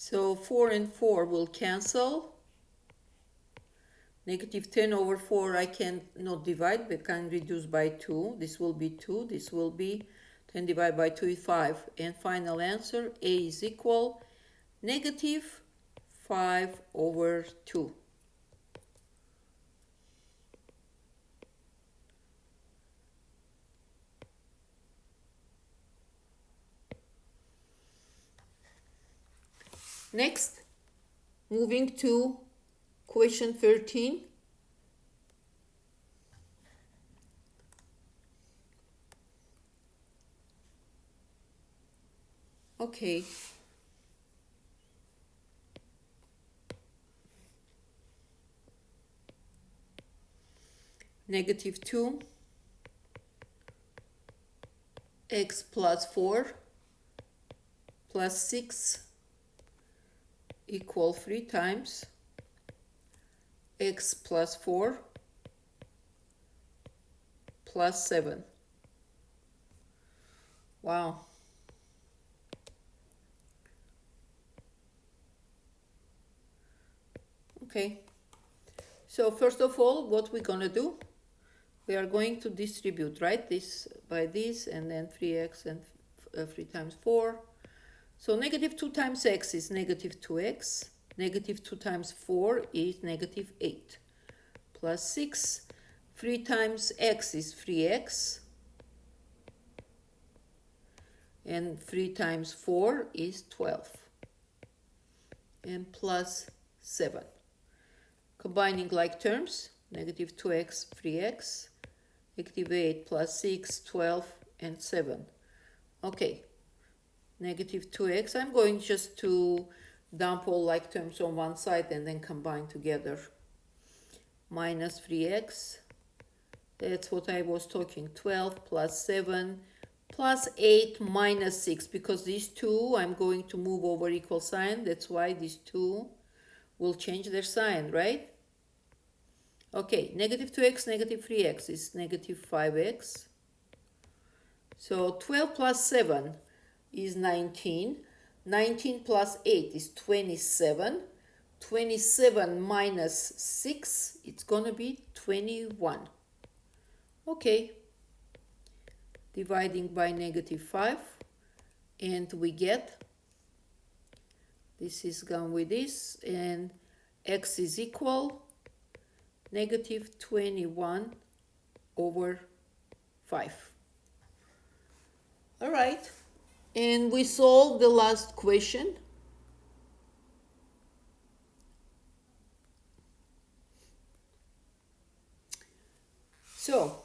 So 4 and 4 will cancel. Negative 10 over 4 I can not divide, but can reduce by 2. This will be 2. This will be 10 divided by 2 is 5. And final answer, A is equal negative 5 over 2. Next, moving to question 13. Okay. Negative 2 x plus 4 plus 6 equal 3 times x plus 4 plus 7. Wow. Okay. So first of all, what we're going to do, we are going to distribute, right? This by this, and then 3x and 3 times 4. So negative 2 times x is negative 2x. Negative 2 times 4 is negative 8. Plus 6. 3 times x is 3x. And 3 times 4 is 12. And plus 7. Combining like terms, negative 2x, 3x. Negative 8 plus 6, 12, and 7. Okay. Negative 2x. I'm going just to dump all like terms on one side and then combine together. Minus 3x. That's what I was talking. 12 plus 7 plus 8 minus 6. Because these two, I'm going to move over equal sign. That's why these two will change their sign, right? Okay, negative 2x, negative 3x is negative 5x. So 12 plus 7 is 19. 19 plus 8 is 27. 27 minus 6, it's going to be 21. Okay. Dividing by negative 5. And we get, this is gone with this, and x is equal negative 21 over 5. All right. And we solved the last question. So,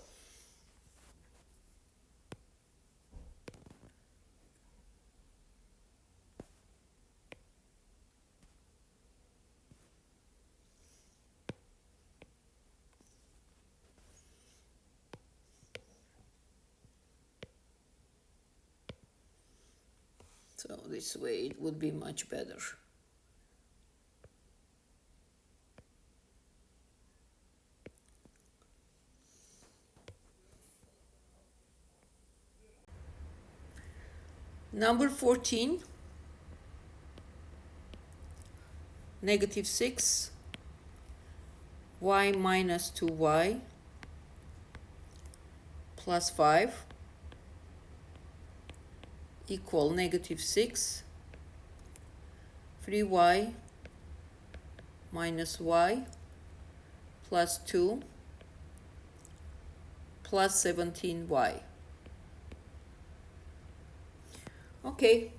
this way it would be much better. Number 14, negative 6, y minus 2y plus 5 equal negative 6, 3y minus y plus 2 plus 17y. Okay,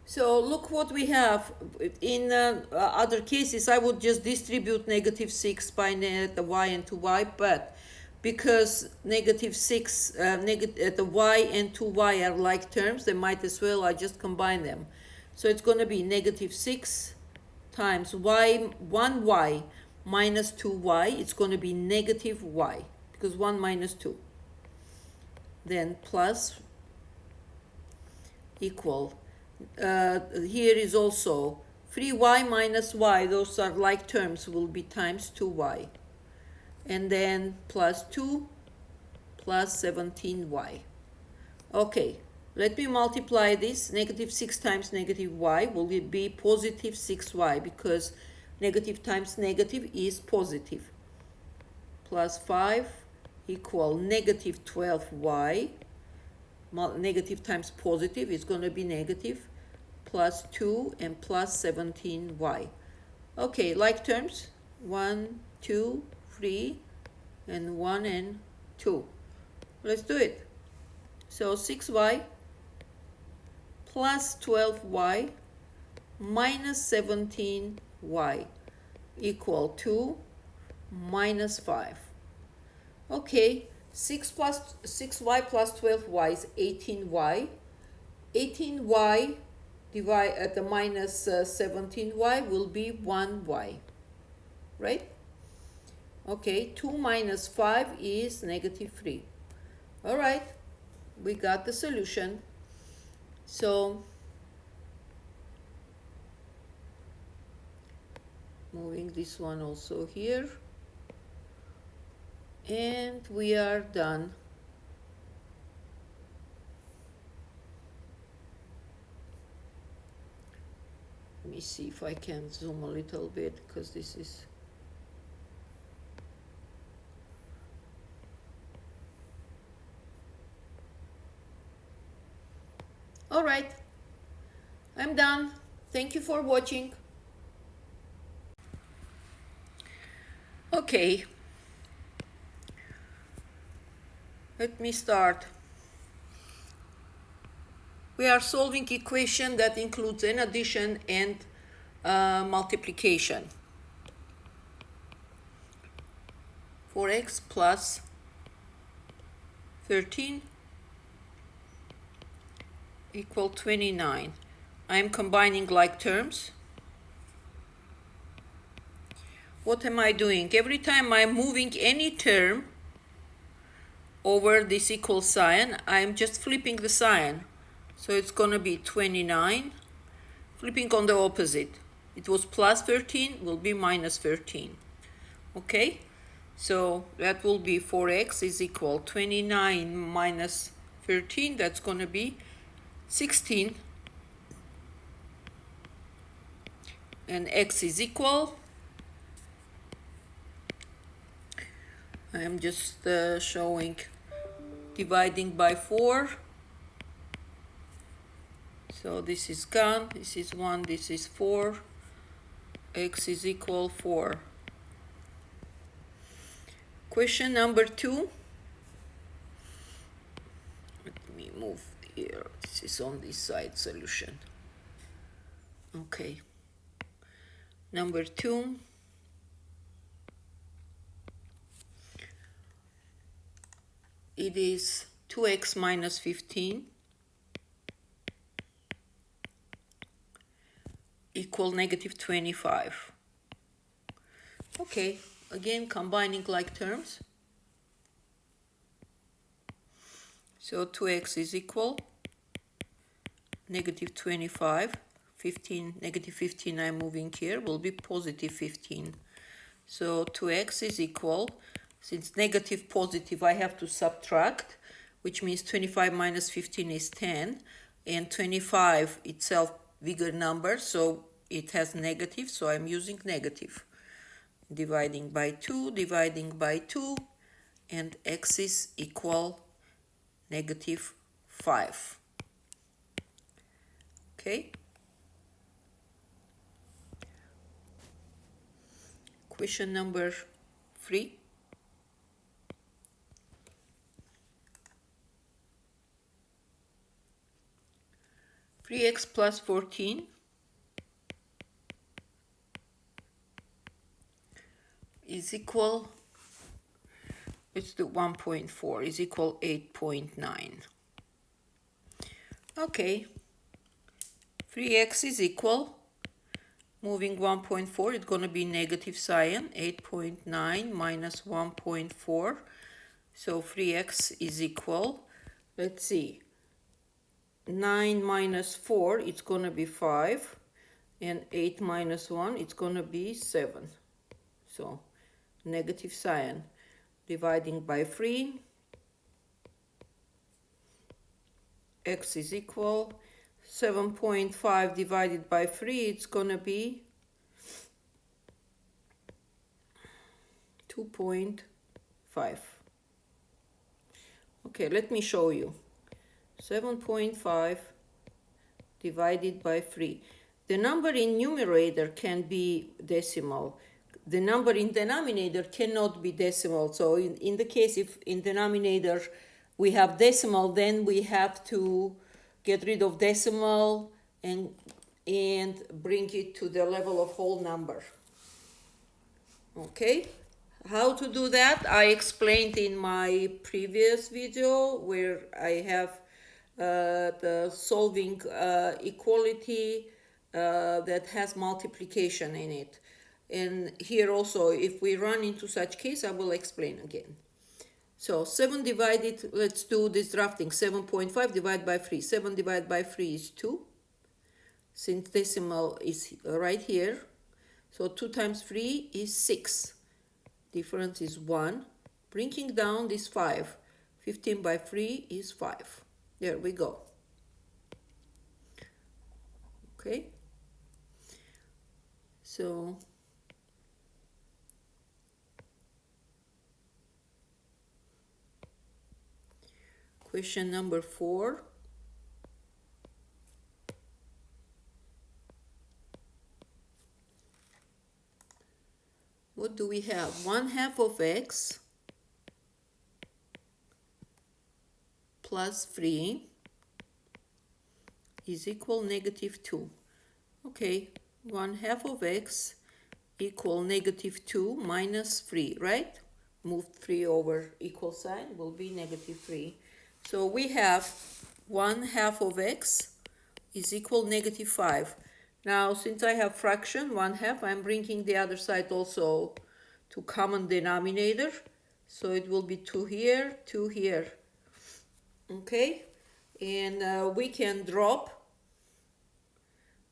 so look what we have. In other cases, I would just distribute negative 6 by the y and 2y, but because negative 6, the y and 2y are like terms, they might as well, I just combine them. So it's going to be negative 6 times y, 1y minus 2y, it's going to be negative y, because 1 minus 2. Then plus equal, here is also 3y minus y, those are like terms, will be times 2y. And then plus 2 plus 17y. Okay, Let me multiply this. Negative 6 times negative y will be positive 6y, because negative times negative is positive. Plus 5 equal negative 12y. Negative times positive is going to be negative, plus 2 and plus 17y. Okay, like terms, 1, 2, 3, and 1 and 2. Let's do it. So 6y plus 12y minus 17y equal to minus 5. Okay, 6y plus 12y is 18y. 18y divide at the minus 17y will be 1y, right? Okay, 2 minus 5 is negative 3. All right, we got the solution. So moving this one also here, and we are done. Let me see if I can zoom a little bit, because this is all right. I'm done. Thank you for watching. Okay, let me start. We are solving equation that includes an addition and multiplication. 4x plus 13 equal 29. I am combining like terms. What am I doing? Every time I'm moving any term over this equal sign, I'm just flipping the sign. So it's going to be 29, flipping on the opposite. It was plus 13, will be minus 13. Okay, so that will be 4x is equal 29 minus 13, that's going to be 16. And x is equal, I am just showing dividing by 4. So this is gone, this is 1, this is 4. X is equal 4. Question number 2. Let me move here. This is on this side solution. Okay. Number 2. It is 2x minus 15 equal negative 25. Okay, again combining like terms. So 2x is equal negative 25. 15, negative 15 I'm moving here, will be positive 15. So 2x is equal, since negative positive I have to subtract, which means 25 minus 15 is 10, and 25 itself bigger number, so it has negative, so I'm using negative. Dividing by 2, and x is equal negative 5. Okay. Question number 3. Three x plus 14 is equal, let's do 1.4, is equal 8.9. Okay, 3x is equal, moving 1.4, it's going to be negative sign, 8.9 minus 1.4. So 3x is equal, let's see, 9 minus 4, it's going to be 5, and 8 minus 1, it's going to be 7. So negative sign, dividing by 3, x is equal 7.5 divided by 3, it's gonna be 2.5. Okay, let me show you. 7.5 divided by 3. The number in numerator can be decimal. The number in denominator cannot be decimal. So in the case if in denominator we have decimal, then we have to get rid of decimal and bring it to the level of whole number. Okay, how to do that I explained in my previous video, where I have the solving equality that has multiplication in it. And here also, if we run into such case, I will explain again. So 7 divided, let's do this drafting. 7.5 divided by 3. 7 divided by 3 is 2. Since decimal is right here. So 2 times 3 is 6. Difference is 1. Bringing down this 5. 15 by 3 is 5. There we go. Okay. So question number 4. What do we have? 1/2 of x plus 3 is equal -2. Okay, 1/2 of x equal -2 minus 3, right? Move 3 over equal sign will be -3. So we have 1/2 of x is equal -5. Now, since I have fraction 1/2, I'm bringing the other side also to common denominator. So it will be 2 here, 2 here. Okay, and we can drop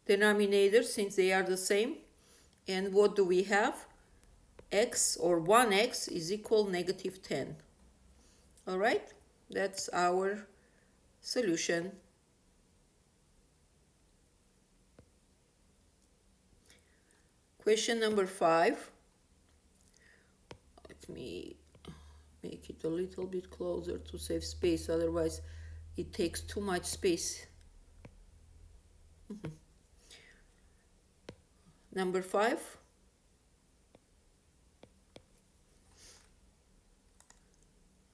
denominator since they are the same. And what do we have? X, or 1x, is equal -10. All right, that's our solution. Question number 5. Let me make it a little bit closer to save space, otherwise it takes too much space. Number 5.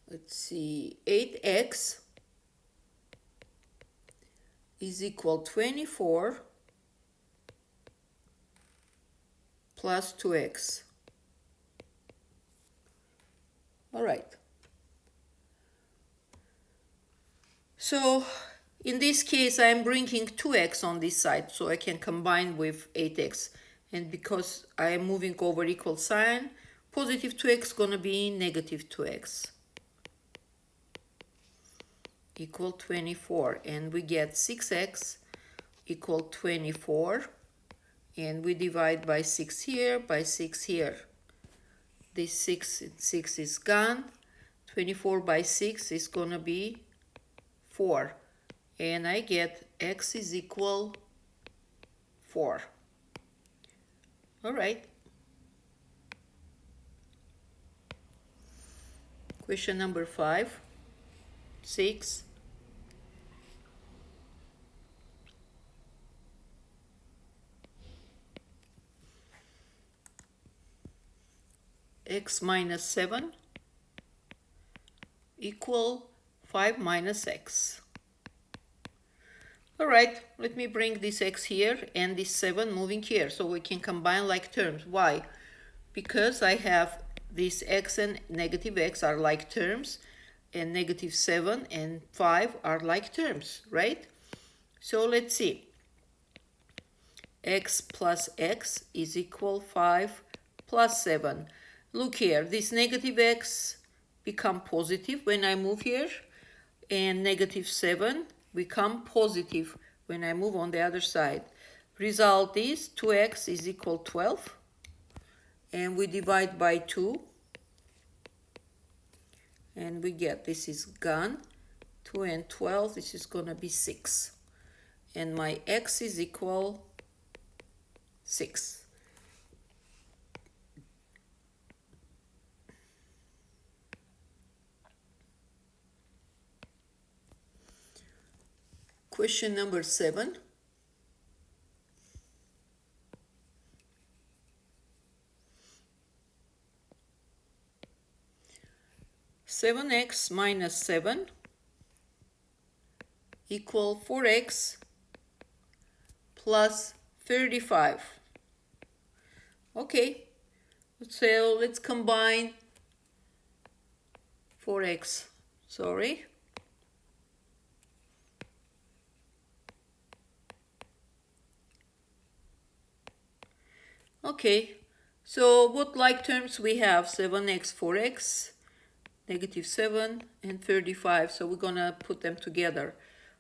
Let's see, 8x is equal 24 plus 2x. All right. So in this case, I'm bringing 2x on this side so I can combine with 8x. And because I am moving over equal sign, positive 2x gonna be negative 2x. Equal 24. And we get 6x equal 24. And we divide by 6 here, by 6 here. This 6 is gone. 24 by 6 is gonna be 4. And I get x is equal 4. All right. Question number 5. 6. X minus 7 equal 5 minus x. All right, let me bring this x here and this 7 moving here so we can combine like terms. Why? Because I have this x and negative x are like terms, and negative 7 and 5 are like terms, right? So let's see. X plus x is equal 5 plus 7. Look here, this negative x become positive when I move here, and negative 7 become positive when I move on the other side. Result is 2x is equal 12, and we divide by 2, and we get this is gone. 2 and 12, this is going to be 6. And my x is equal 6. Question number 7. Seven x minus 7 equal 4x plus 35. Okay, so let's combine 4x, sorry. Okay, so what like terms we have? 7x, 4x, negative 7 and 35. So we're gonna put them together.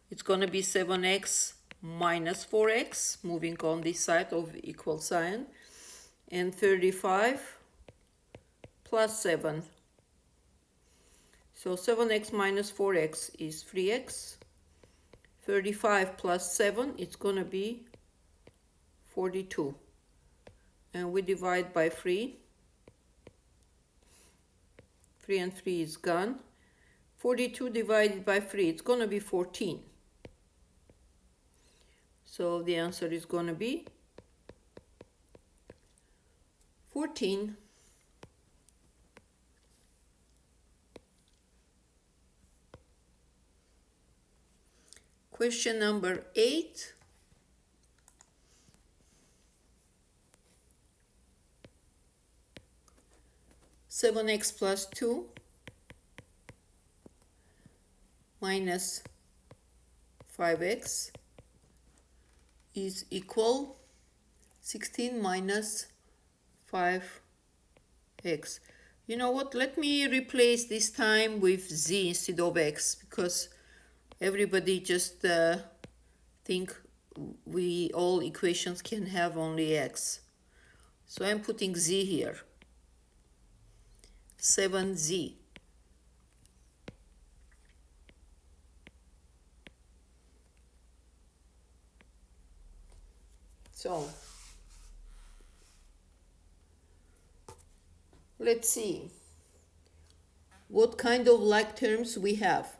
It's gonna be 7x minus 4x, moving on this side of equal sign, and 35 plus 7. So 7x minus 4x is 3x. 35 plus 7, it's gonna be 42. And we divide by 3. 3 and 3 is gone. 42 divided by 3, it's going to be 14. So the answer is going to be 14. Question number 8. Seven x plus 2 minus 5x is equal 16 minus 5x. You know what? Let me replace this time with z instead of x, because everybody just think we all equations can have only x. So I'm putting z here. 7z. So let's see what kind of like terms we have.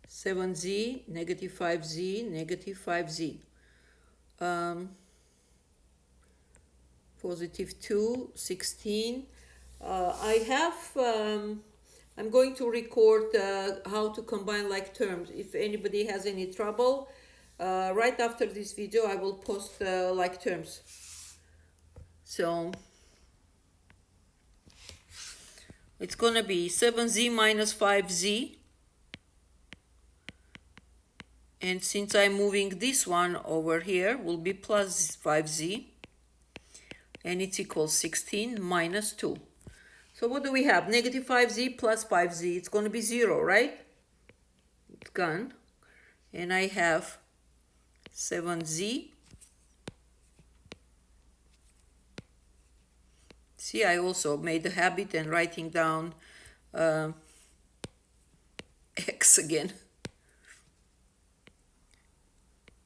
7z, negative 5z, negative 5z. Positive 2, 16. I'm going to record how to combine like terms. If anybody has any trouble, right after this video I will post like terms. So it's gonna be 7z minus 5z, and since I'm moving this one over here, will be plus 5z, and it's equals 16 minus 2. So what do we have? Negative 5z plus 5z. It's going to be 0, right? It's gone. And I have 7z. See, I also made a habit and writing down x again.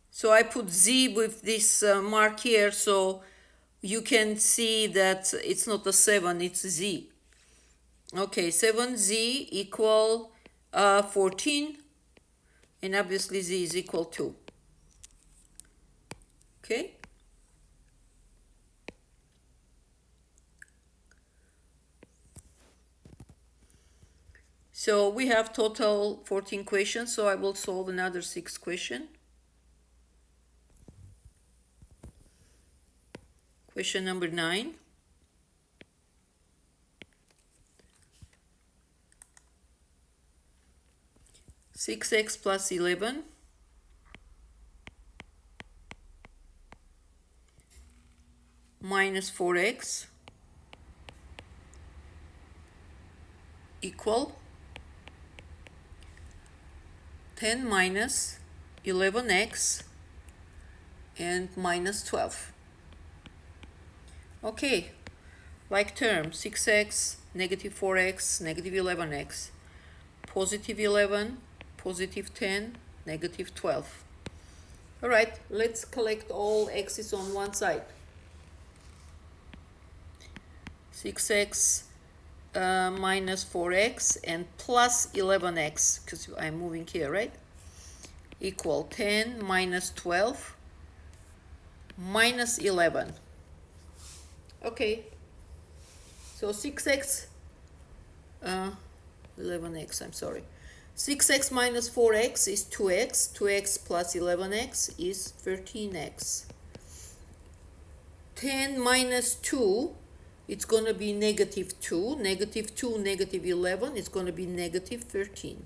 So I put z with this mark here, so you can see that it's not a 7, it's z. Okay, 7z equal 14, and obviously z is equal 2. Okay. So we have total 14 questions, so I will solve another 6 questions. Question number 9. Six x plus 11 minus 4x equal 10 minus 11x and minus 12. Okay, like term 6x negative 4x, negative 11x, positive 11, positive 10, negative 12. All right, let's collect all x's on one side. 6x minus 4x and plus 11x, because I'm moving here, right? Equal 10 minus 12 minus 11. Okay, so 6x, 11x, I'm sorry. 6x minus 4x is 2x. 2x plus 11x is 13x. 10 minus 2, it's going to be negative 2. Negative 2, negative 11, it's going to be negative 13.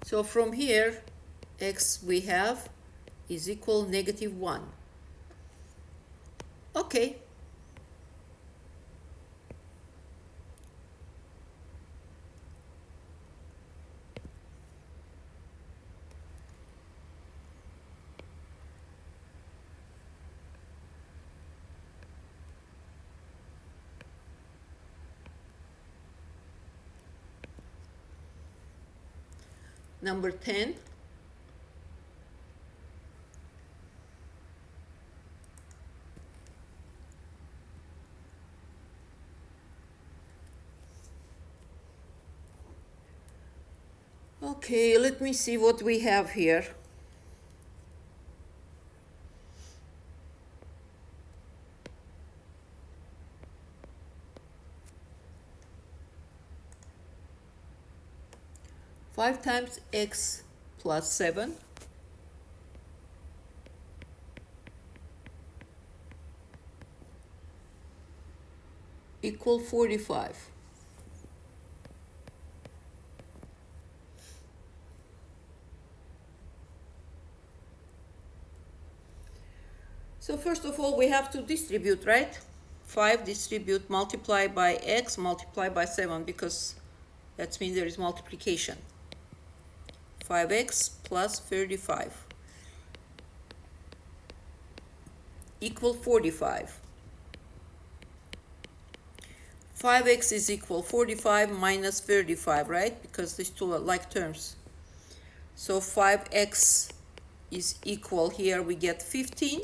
So from here, x we have is equal negative 1. Okay. Number 10. Okay, let me see what we have here. Five times x plus 7 equal 45. So first of all, we have to distribute, right? 5 distribute, multiply by x, multiply by 7, because that means there is multiplication. 5x plus 35 equal 45. 5x is equal 45 minus 35, right? Because these two are like terms. So 5x is equal, here we get 15.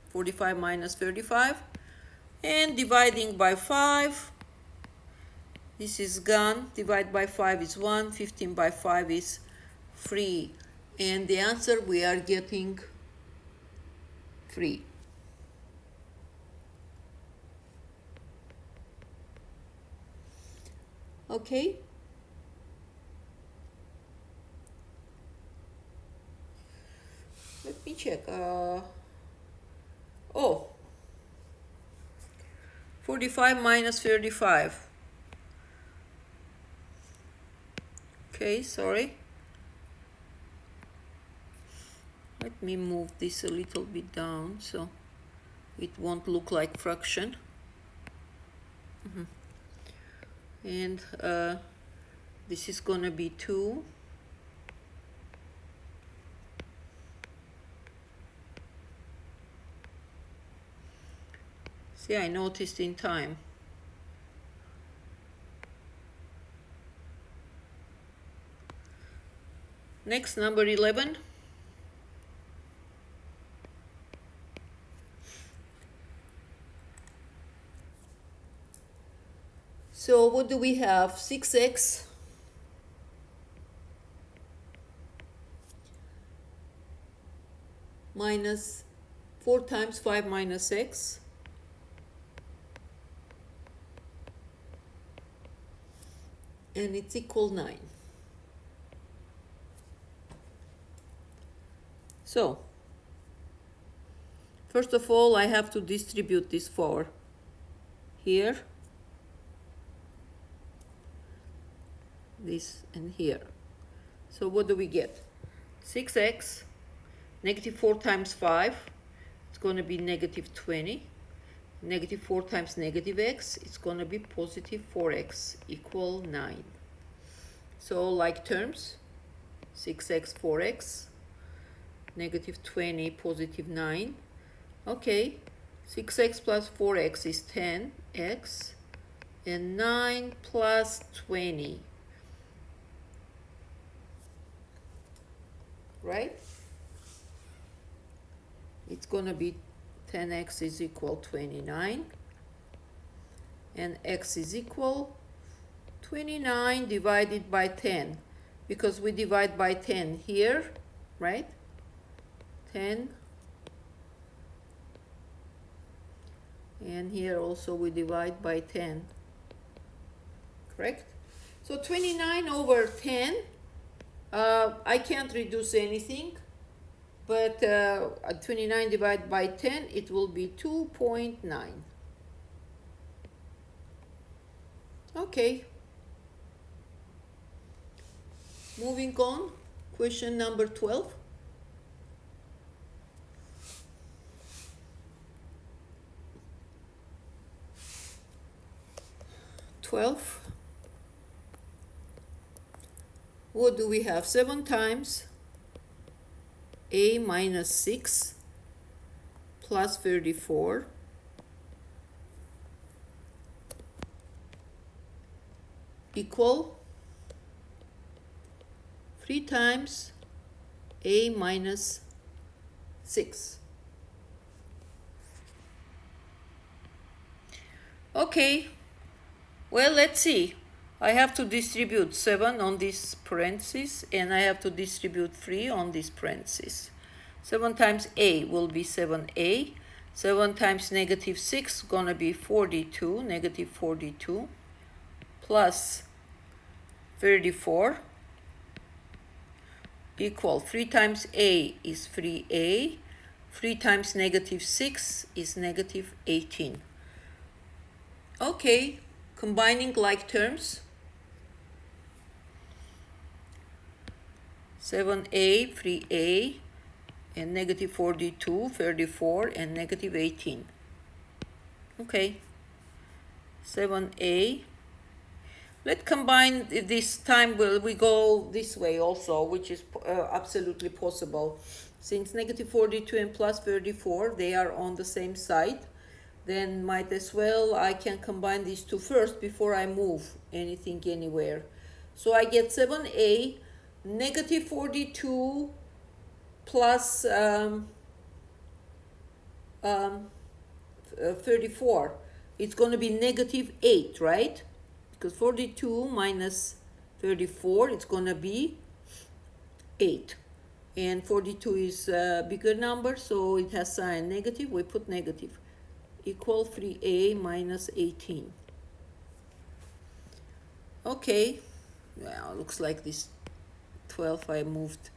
45 minus 35. And dividing by 5, this is gone. Divide by 5 is 1. 15 by 5 is 3. And the answer we are getting 3. Okay. Let me check. 45 minus 35. Okay, sorry. Let me move this a little bit down so it won't look like fraction. And this is gonna be 2. See, I noticed in time. Next, number 11. So what do we have? 6x minus 4 times 5 minus x and it's equal 9. So first of all, I have to distribute this 4 here, this and here. So what do we get? 6x, negative 4 times 5, it's going to be negative 20. Negative 4 times negative x, it's going to be positive 4x equal 9. So like terms, 6x, 4x, negative 20, positive 9. Okay, 6x plus 4x is 10x and 9 plus 20, right? It's gonna be 10x is equal 29, and x is equal 29 divided by 10, because we divide by 10 here, right? 10, and here also we divide by 10, correct? So 29 over 10, I can't reduce anything, but 29 divided by 10, it will be 2.9. Okay. Moving on, question number 12. What do we have? 7 times a minus 6 plus 34 equal 3 times a minus 6. Okay, well, let's see. I have to distribute 7 on this parenthesis, and I have to distribute 3 on this parenthesis. 7 times a will be 7a. 7 times negative 6 gonna be 42, negative 42, plus 34 equal 3 times a is 3a. 3 times negative 6 is negative 18. Okay, combining like terms. 7a, 3a, and negative 42, 34, and negative 18. Okay, 7a. Let's combine this time. We go this way also, which is absolutely possible. Since negative 42 and plus 34, they are on the same side, then might as well I can combine these two first before I move anything anywhere. So I get 7a, negative 42 plus 34. It's going to be negative 8, right? Because 42 minus 34, it's going to be 8. And 42 is a bigger number, so it has sign negative. We put negative. Equal 3a minus 18. Okay. Well, looks like this 12 I moved.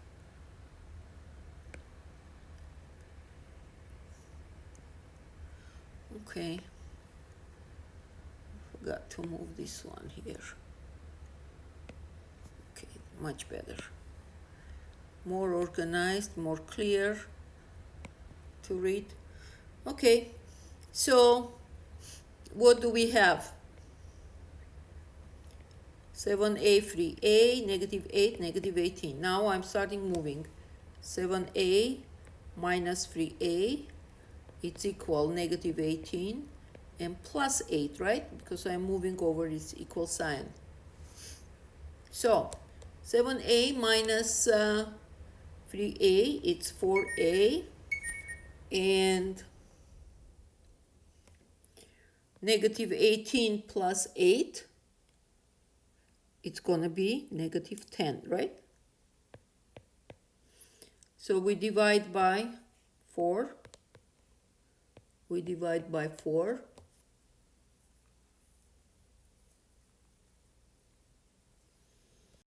Okay. Forgot to move this one here. Okay, much better. More organized, more clear to read. Okay, so what do we have? 7a, 3a, negative 8, negative 18. Now I'm starting moving. 7a minus 3a, it's equal negative 18, and plus 8, right? Because I'm moving over this equal sign. So 7a minus 3a, it's 4a, and negative 18 plus 8, it's gonna be negative 10, right? So we divide by 4. We divide by 4.